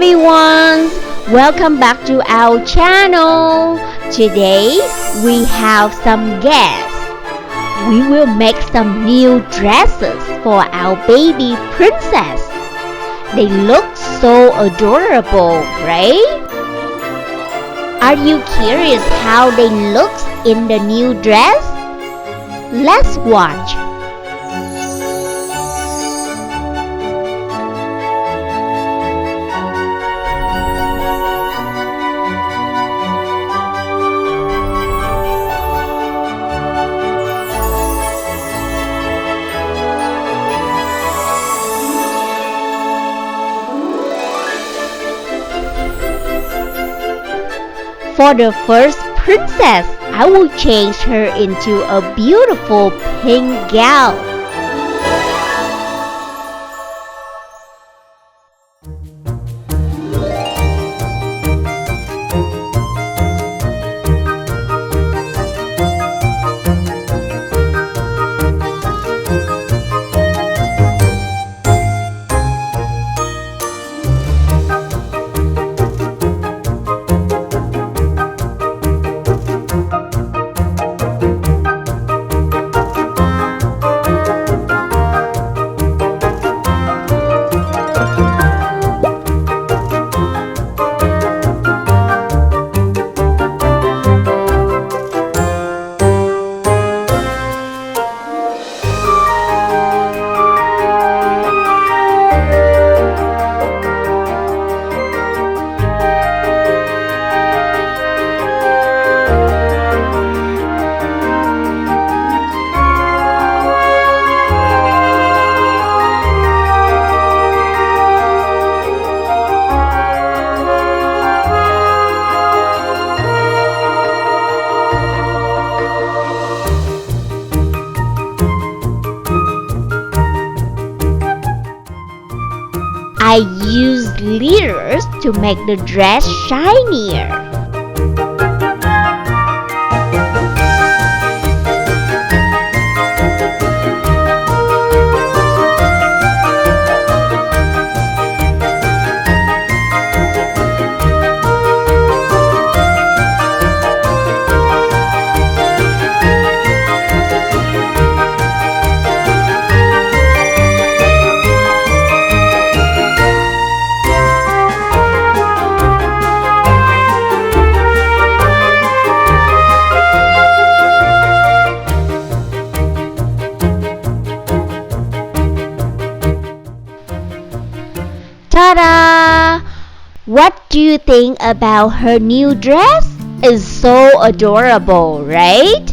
everyone! Welcome back to our channel. Today we have some guests. We will make some new dresses for our baby princess. They look so adorable, right? Are you curious how they look in the new dress? Let's watch. For the first princess, I will change her into a beautiful pink gown. I use glitters to make the dress shinier. Ta-da! What do you think about her new dress? It's so adorable, right?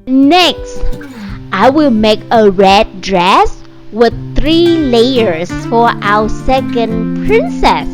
Next, I will make a red dress with 3 layers for our second princess.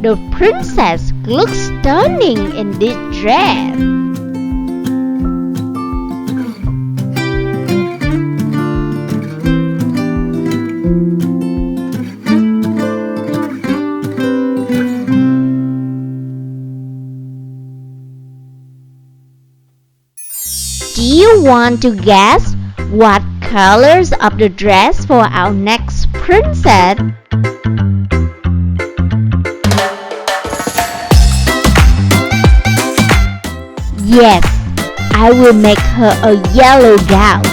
The princess looks stunning in this dress. Do you want to guess what colors of the dress for our next princess? Yes, I will make her a yellow gown.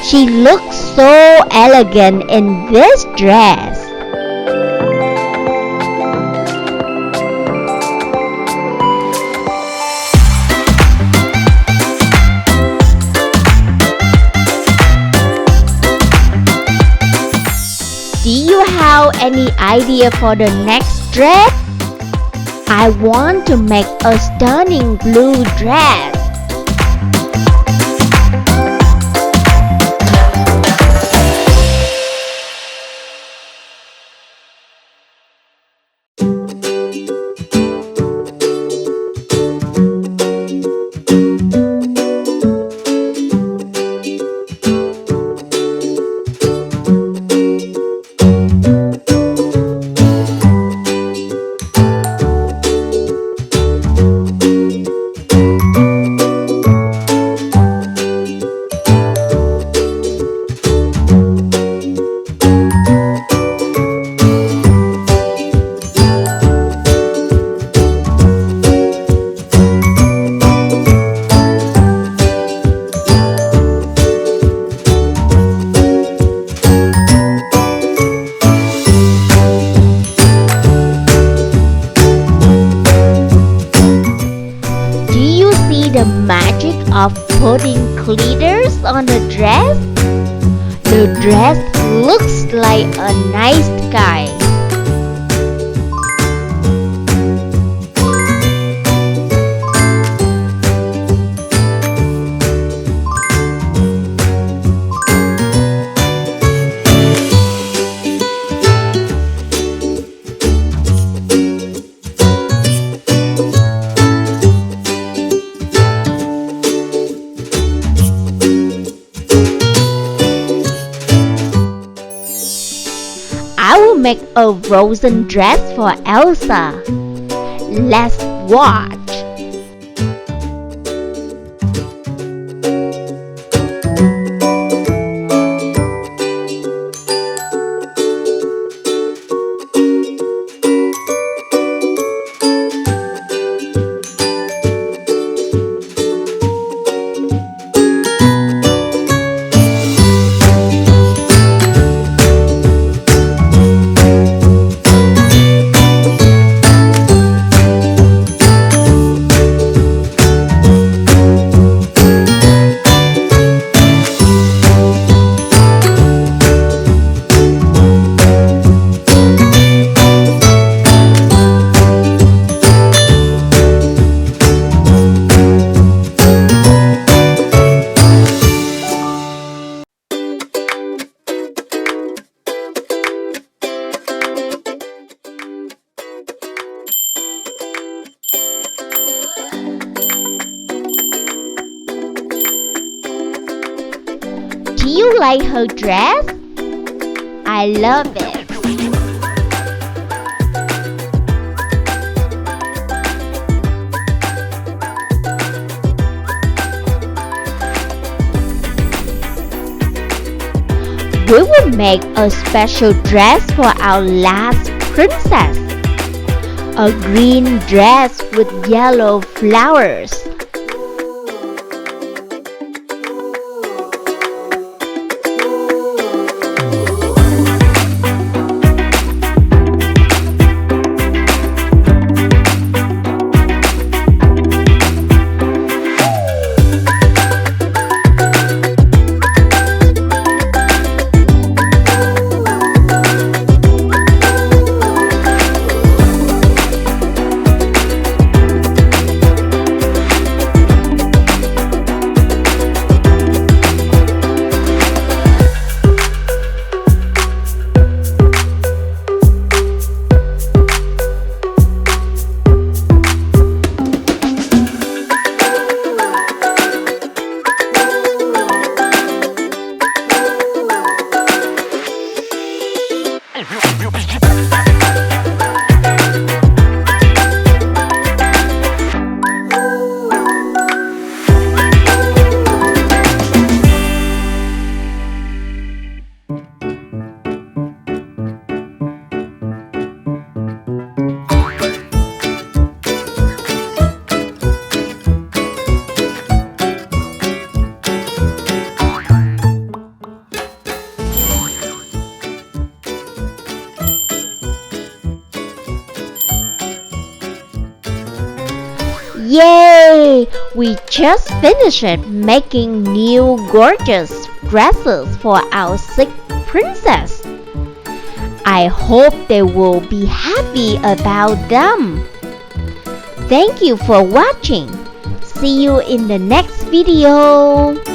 She looks so elegant in this dress. Do you have any idea for the next dress? I want to make a stunning blue dress. The magic of putting glitters on the dress? The dress looks like a night sky. I will make a frozen dress for Elsa. Let's watch. like her dress? I love it. We will make a special dress for our last princess. A green dress with yellow flowers. Yay! We just finished making new gorgeous dresses for our sick princess. I hope they will be happy about them. Thank you for watching. See you in the next video.